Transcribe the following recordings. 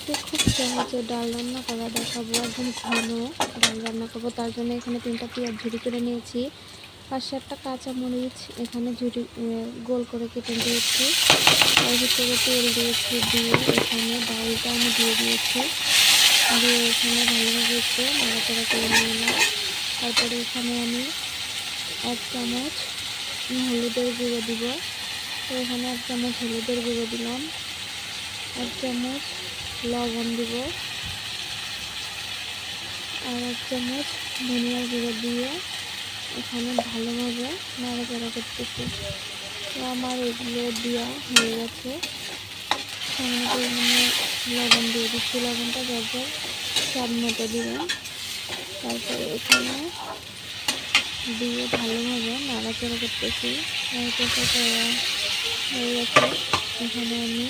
আজকে খুব সহজে ডাল রান্না করা দেখাবো। একদম ঘন ডাল রান্না করবো। তার জন্য এখানে 3টা পেঁয়াজ ঝুরি করে নিয়েছি, 5-7টা কাঁচামরিচ এখানে ঝুরি গোল করে কেটে দিয়েছি। তার ভিতরে তেল দিয়েছি, দিয়ে এখানে ডালটা আমি দিয়ে দিয়েছি, দিয়ে এখানে ভালোভাবে একটু নাড়াচাড়া করে নিলাম। তারপরে এখানে আমি 1 চামচ হলুদের গুঁড়ো দিব। তো এখানে 1 চামচ হলুদের গুঁড়ো দিলাম, 1 চামচ লবণ দিব, আর 1 চামচ ধনিয়ার গুঁড়ো দিয়ে এখানে ভালোভাবে নাড়াচাড়া করতেছি। তো আমার এগুলো দেওয়া হয়ে গেছে। সামান্য পরিমাণে লবণ দিয়ে দিচ্ছি, লবণটা যার যার স্বাদ মতো দিবেন। তারপরে এখানে দিয়ে ভালোভাবে নাড়াচাড়া করতেছি। নাড়াচাড়া করা হয়ে গেছে। এখানে আমি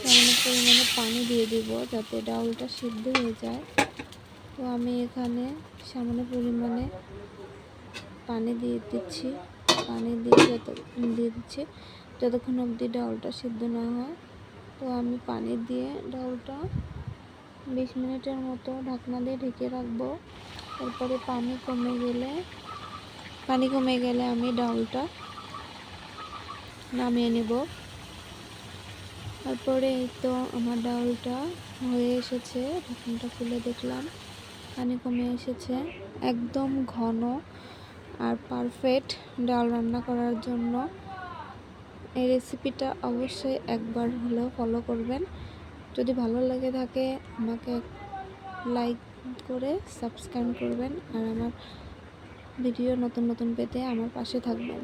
সামান্য পরিমাণে পানি দিয়ে দিব যাতে ডালটা সিদ্ধ হয়ে যায়। তো আমি এখানে সামান্য পরিমাণে পানি দিয়ে দিচ্ছি, যতক্ষণ অবধি ডালটা সিদ্ধ না হয়। তো আমি পানি দিয়ে ডালটা 20 মিনিটের মতো ঢাকনা দিয়ে ঢেকে রাখবো। তারপরে পানি কমে গেলে আমি ডালটা নামিয়ে নেব। তারপরে এই তো আমার ডালটা হয়ে এসেছে, ঢাকনাটা খুলে দেখলাম পানি কমে এসেছে। একদম ঘন আর পারফেক্ট ডাল রান্না করার জন্য এই রেসিপিটা অবশ্যই একবার হলেও ফলো করবেন। যদি ভালো লেগে থাকে আমাকে লাইক করে সাবস্ক্রাইব করবেন, আর আমার ভিডিও নতুন পেতে আমার পাশে থাকবেন।